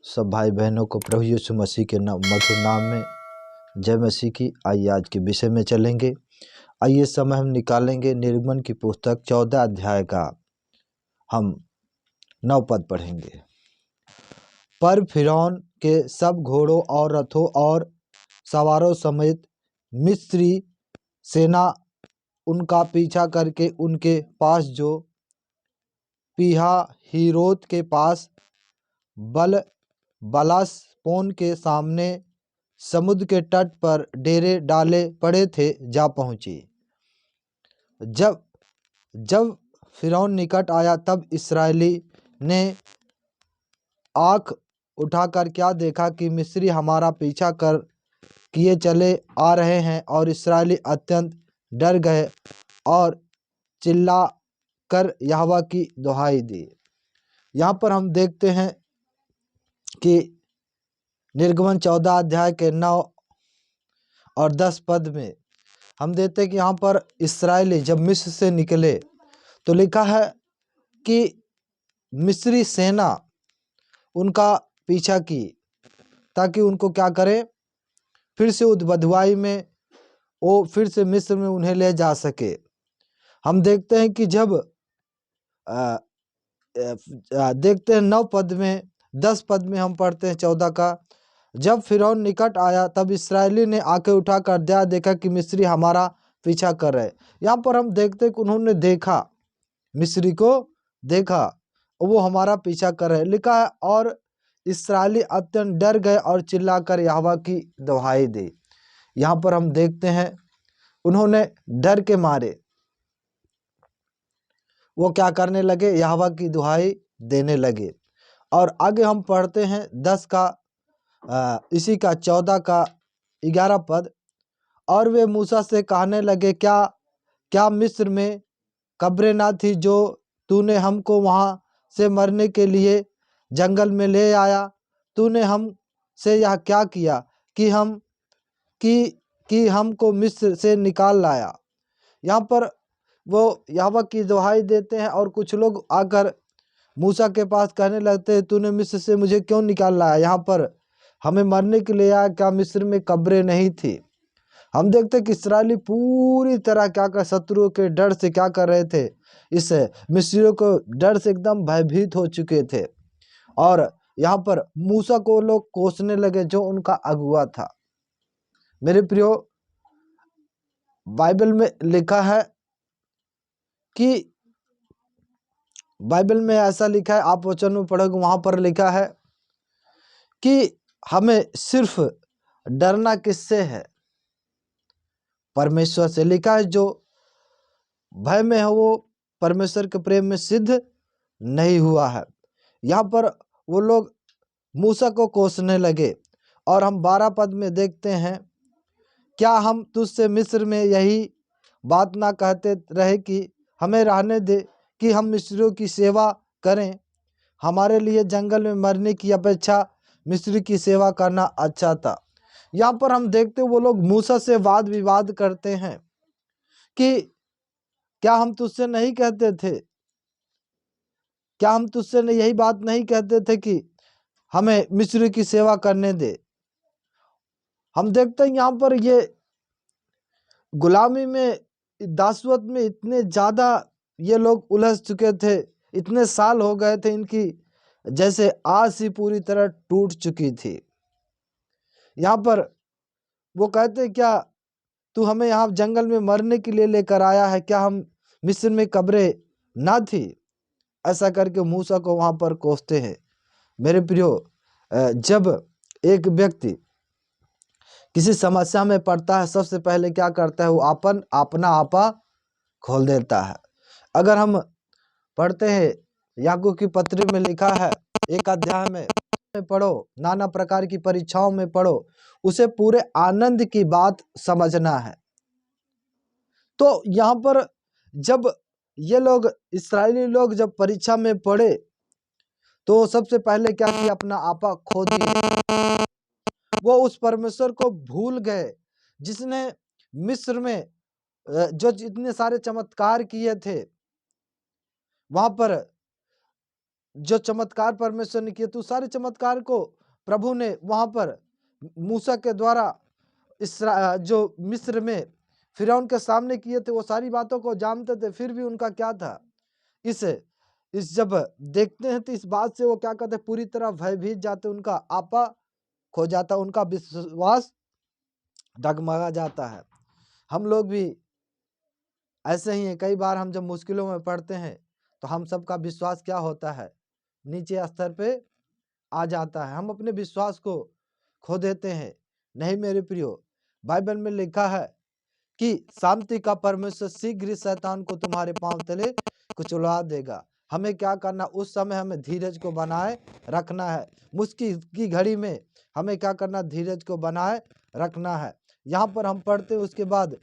सब भाई बहनों को प्रभु यीशु मसीह के मधुर नाम में जय मसीह की। आइए आज के विषय में चलेंगे। आइए समय हम निकालेंगे निर्गमन की पुस्तक 14 अध्याय का हम 9 पद पढ़ेंगे। पर फिरौन के सब घोड़ों और रथों और सवारों समेत मिस्री सेना उनका पीछा करके उनके पास जो पीहा हीरोत के पास बलासपोन के सामने समुद्र के तट पर डेरे डाले पड़े थे जा पहुँची। जब जब फिरौन निकट आया तब इस्राएली ने आँख उठाकर क्या देखा कि मिस्री हमारा पीछा कर किए चले आ रहे हैं, और इस्राएली अत्यंत डर गए और चिल्ला कर यहोवा की दुहाई दी। यहाँ पर हम देखते हैं कि निर्गमन 14 अध्याय के 9 और 10 पद में हम देखते हैं कि यहाँ पर इस्राएली जब मिस्र से निकले तो लिखा है कि मिस्री सेना उनका पीछा की ताकि उनको क्या करे, फिर से बँधुआई में वो फिर से मिस्र में उन्हें ले जा सके। हम देखते हैं कि जब देखते हैं 9 पद में 10 पद में हम पढ़ते हैं 14 का। जब फिरौन निकट आया तब इस्राएली ने आंखें उठाकर देखा कि मिस्री हमारा पीछा कर रहे। यहाँ पर हम देखते हैं कि उन्होंने देखा, मिस्री को देखा, वो हमारा पीछा कर रहे लिखा है, और इस्राएली अत्यंत डर गए और चिल्लाकर यहोवा की दुहाई दी। यहाँ पर हम देखते हैं उन्होंने डर के मारे वो क्या करने लगे, यहोवा की दुहाई देने लगे। और आगे हम पढ़ते हैं 10 का इसी का 14 का 11 पद। और वे मूसा से कहने लगे, क्या क्या मिस्र में कब्रें ना थी जो तूने हमको वहाँ से मरने के लिए जंगल में ले आया? तूने हम से यह क्या किया कि हमको मिस्र से निकाल लाया? यहाँ पर वो यहोवा की दुहाई देते हैं और कुछ लोग आकर मूसा के पास कहने लगते हैं, तूने मिस्र से मुझे क्यों निकाल लाया? यहाँ पर हमें मरने के लिए आया क्या? मिस्र में कब्रें नहीं थी। हम देखते हैं कि इस्राएली पूरी तरह क्या कर शत्रुओं के डर से क्या कर रहे थे, इस मिस्रियों को डर से एकदम भयभीत हो चुके थे। और यहाँ पर मूसा को लोग कोसने लगे जो उनका अगुआ था। मेरे प्रियो, बाइबल में लिखा है कि बाइबल में ऐसा लिखा है, आप वचन में पढ़ोगे वहां पर लिखा है कि हमें सिर्फ डरना किससे है? परमेश्वर से। लिखा है जो भय में है वो परमेश्वर के प्रेम में सिद्ध नहीं हुआ है। यहाँ पर वो लोग मूसा को कोसने लगे। और हम 12 पद में देखते हैं, क्या हम तुझसे मिस्र में यही बात ना कहते रहे कि हमें रहने दे कि हम मिस्रियों की सेवा करें? हमारे लिए जंगल में मरने की अपेक्षा मिस्री की सेवा करना अच्छा था। यहाँ पर हम देखते वो लोग मूसा से वाद विवाद करते हैं कि क्या हम तुझसे नहीं कहते थे, क्या हम तुझसे यही बात नहीं कहते थे कि हमें मिस्री की सेवा करने दे? हम देखते हैं यहाँ पर ये गुलामी में, दासवत में इतने ज़्यादा ये लोग उलझ चुके थे, इतने साल हो गए थे इनकी, जैसे आस ही पूरी तरह टूट चुकी थी। यहाँ पर वो कहते, क्या तू हमें यहाँ जंगल में मरने के लिए लेकर आया है? क्या हम मिस्र में कब्रें ना थी? ऐसा करके मूसा को वहाँ पर कोसते हैं। मेरे प्रियो, जब एक व्यक्ति किसी समस्या में पड़ता है सबसे पहले क्या करता है, वो अपना आपा खोल देता है। अगर हम पढ़ते हैं याकूब की पत्री में लिखा है 1 अध्याय में पढ़ो, नाना प्रकार की परीक्षाओं में पढ़ो, उसे पूरे आनंद की बात समझना है। तो यहाँ पर जब ये लोग इस्राएली लोग जब परीक्षा में पढ़े तो सबसे पहले क्या किया, अपना आपा खो दिया। वो उस परमेश्वर को भूल गए जिसने मिस्र में जो इतने सारे चमत्कार किए थे। वहां पर जो चमत्कार परमेश्वर ने किए, तो सारे चमत्कार को प्रभु ने वहां पर मूसा के द्वारा जो मिस्र में फिरौन के सामने किए थे, वो सारी बातों को जानते थे, फिर भी उनका क्या था, इस जब देखते हैं तो इस बात से वो क्या कहते हैं, पूरी तरह भयभीत जाते, उनका आपा खो जाता, उनका विश्वास डगमगा जाता है। हम लोग भी ऐसे ही हैं। कई बार हम जब मुश्किलों में पड़ते हैं तो हम सबका विश्वास क्या होता है, नीचे स्तर पे आ जाता है, हम अपने विश्वास को खो देते हैं। नहीं मेरे प्रियो, बाइबल में लिखा है कि शांति का परमेश्वर शीघ्र ही शैतान को तुम्हारे पांव तले कुचला देगा। हमें क्या करना, उस समय हमें धीरज को बनाए रखना है। मुश्किल की घड़ी में हमें क्या करना, धीरज को बनाए रखना है। यहाँ पर हम पढ़ते हैं, उसके बाद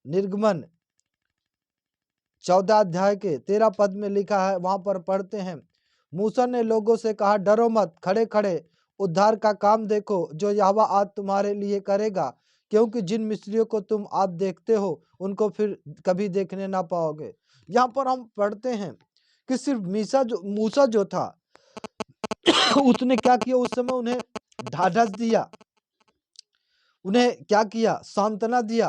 निर्गमन 14 अध्याय के 13 पद में लिखा है, वहां पर पढ़ते हैं, मूसा ने लोगों से कहा, डरो मत, खड़े खड़े उद्धार का काम देखो जो यहोवा आज तुम्हारे लिए करेगा, क्योंकि जिन मिस्रियों को तुम आज देखते हो उनको फिर कभी देखने ना पाओगे। यहाँ पर हम पढ़ते हैं कि सिर्फ मूसा जो था उसने क्या किया, उस समय उन्हें ढाढ़स दिया, उन्हें क्या किया, सांत्वना दिया,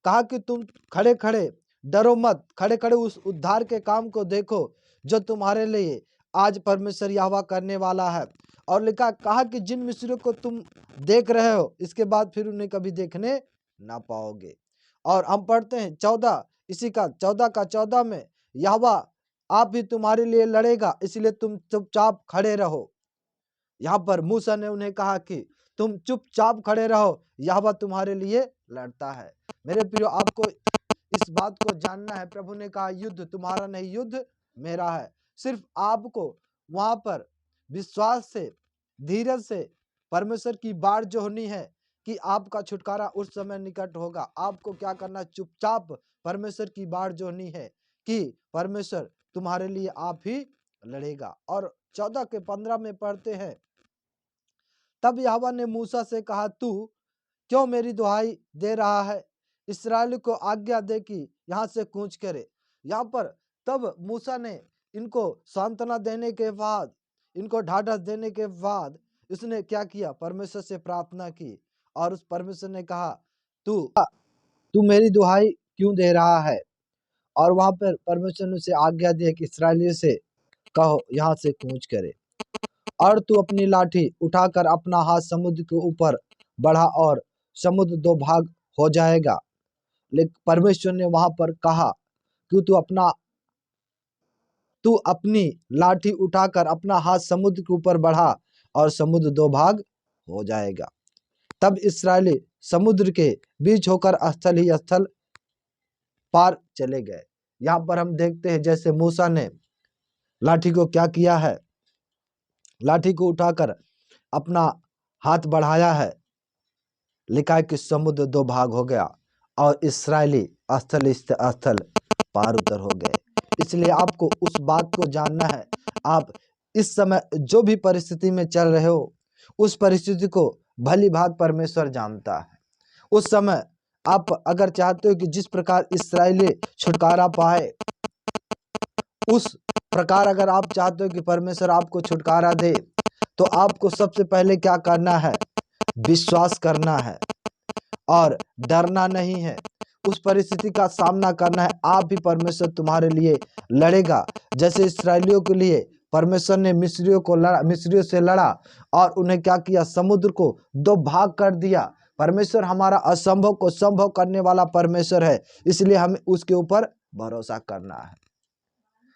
कहा कि तुम खड़े खड़े डरो मत, खड़े खड़े उस उद्धार के काम को देखो जो तुम्हारे लिए आज परमेश्वर यहोवा करने वाला है। और लिखा, कहा कि जिन मिस्रियों को तुम देख रहे हो इसके बाद फिर उन्हें कभी देखने ना पाओगे। और हम पढ़ते हैं 14 का 14 में, यहोवा आप ही तुम्हारे लिए लड़ेगा, इसलिए तुम चुपचाप खड़े रहो। यहाँ पर मूसा ने उन्हें कहा कि तुम चुपचाप खड़े रहो, यहोवा तुम्हारे लिए लड़ता है। मेरे प्रियो, आपको इस बात को जानना है, प्रभु ने कहा युद्ध तुम्हारा नहीं, युद्ध मेरा है। सिर्फ आपको वहां पर विश्वास से, धीरज से परमेश्वर की बाढ़ जो होनी है कि आपका छुटकारा उस समय निकट होगा। आपको क्या करना, चुपचाप परमेश्वर की बाढ़ जो होनी है कि परमेश्वर तुम्हारे लिए आप ही लड़ेगा। और 14 के 15 में पढ़ते हैं, तब यहोवा ने मूसा से कहा, तू क्यों मेरी दुहाई दे रहा है, इस्राएल को आज्ञा दे कि यहाँ से कूच करे। यहाँ पर तब मूसा ने इनको सांत्वना देने के बाद, इनको ढाढ़स देने के बाद उसने क्या किया, परमेश्वर से प्रार्थना की, और उस परमेश्वर ने कहा, तू मेरी दुहाई क्यों दे रहा है। और वहां पर परमेश्वर ने उसे आज्ञा दी कि इस्राएलियों से कहो यहाँ से कूच करे, और तू अपनी लाठी उठाकर अपना हाथ समुद्र के ऊपर बढ़ा और समुद्र दो भाग हो जाएगा। लेकिन परमेश्वर ने वहां पर कहा कि तू अपनी लाठी उठाकर अपना हाथ समुद्र के ऊपर बढ़ा और समुद्र दो भाग हो जाएगा। तब इस्राएली समुद्र के बीच होकर स्थल ही स्थल पार चले गए। यहाँ पर हम देखते हैं जैसे मूसा ने लाठी को क्या किया है, लाठी को उठाकर अपना हाथ बढ़ाया है, लिखा है कि समुद्र दो भाग हो गया और इस्राएली स्थल पार उतर हो गए। इसलिए आपको उस बात को जानना है, आप इस समय जो भी परिस्थिति में चल रहे हो, उस परिस्थिति को भली भांति परमेश्वर जानता है। उस समय आप अगर चाहते हो कि जिस प्रकार इस्राएली छुटकारा पाए, उस प्रकार अगर आप चाहते हो कि परमेश्वर आपको छुटकारा दे, तो आपको सबसे पहले क्या करना है, विश्वास करना है और डरना नहीं है। उस परिस्थिति का सामना करना है, आप ही परमेश्वर तुम्हारे लिए लड़ेगा। जैसे इस्राएलियों के लिए परमेश्वर ने मिस्रियों से लड़ा और उन्हें क्या किया, समुद्र को दो भाग कर दिया। परमेश्वर हमारा असंभव को संभव करने वाला परमेश्वर है, इसलिए हमें उसके ऊपर भरोसा करना है,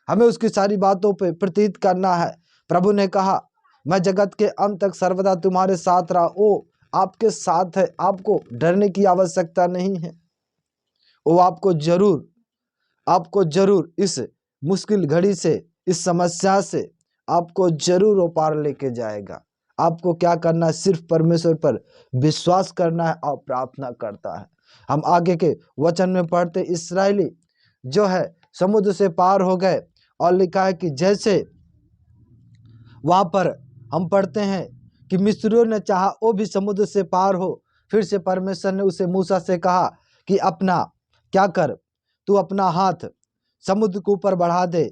हमें उसकी सारी बातों पे प्रतीत करना है। प्रभु ने कहा, मैं जगत के अंत तक सर्वदा तुम्हारे साथ रहा। वो आपके साथ है, आपको डरने की आवश्यकता नहीं है। वो आपको जरूर इस मुश्किल घड़ी से, इस समस्या से आपको जरूर वो पार लेके जाएगा। आपको क्या करना है, सिर्फ परमेश्वर पर विश्वास करना है और प्रार्थना करता है। हम आगे के वचन में पढ़ते, इस्राएली जो है समुद्र से पार हो गए, और लिखा है कि जैसे वहां पर हम पढ़ते हैं कि मिस्रियों ने चाहा वो भी समुद्र से पार हो। फिर से परमेश्वर ने उसे मूसा से कहा कि अपना क्या कर, तू अपना हाथ समुद्र के ऊपर बढ़ा दे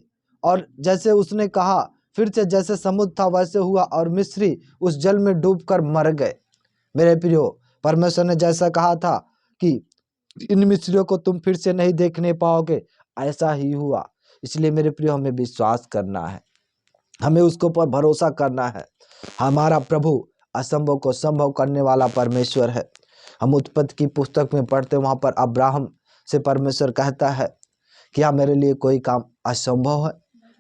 और जैसे उसने कहा, फिर से जैसे समुद्र था वैसे हुआ और मिस्री उस जल में डूबकर मर गए। मेरे प्रियो, परमेश्वर ने जैसा कहा था कि इन मिस्रियों को तुम फिर से नहीं देखने पाओगे, ऐसा ही हुआ। इसलिए मेरे प्रियो, हमें विश्वास करना है, हमें उसके ऊपर भरोसा करना है। हमारा प्रभु असंभव को संभव करने वाला परमेश्वर है। हम उत्पत्ति की पुस्तक में पढ़ते, वहाँ पर अब्राहम से परमेश्वर कहता है, क्या मेरे लिए कोई काम असंभव है?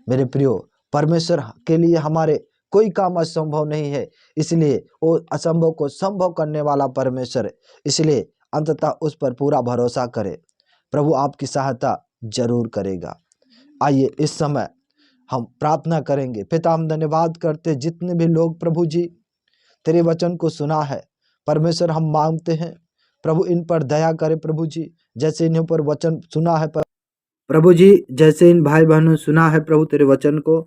मेरे प्रियो, परमेश्वर के लिए हमारे कोई काम असंभव नहीं है। इसलिए वो असंभव को संभव करने वाला परमेश्वर है। इसलिए अंततः उस पर पूरा भरोसा करें, प्रभु आपकी सहायता जरूर करेगा। आइए इस समय हम प्रार्थना करेंगे। पिता, हम धन्यवाद करते जितने भी लोग प्रभु जी तेरे वचन को सुना है, परमेश्वर हम मांगते हैं प्रभु इन पर दया करे। प्रभु जी जैसे इन्हें पर वचन सुना है, प्रभु जी जैसे इन भाई बहनों ने सुना है प्रभु तेरे वचन को,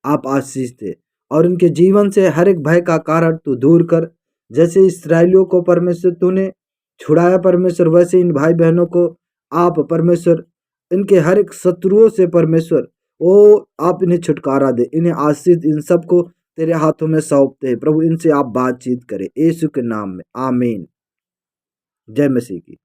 आप आशीष दे और इनके जीवन से हर एक भय का कारण तू दूर कर। जैसे इस्राएलियों को परमेश्वर तूने छुड़ाया परमेश्वर, वैसे इन भाई बहनों को आप परमेश्वर इनके हर एक शत्रुओं से परमेश्वर ओ आप इन्हें छुटकारा दे, इन्हें आशीष, इन सबको तेरे हाथों में सौंपते हैं प्रभु। इनसे आप बातचीत करें यीशु के नाम में, आमीन। जय मसीह की।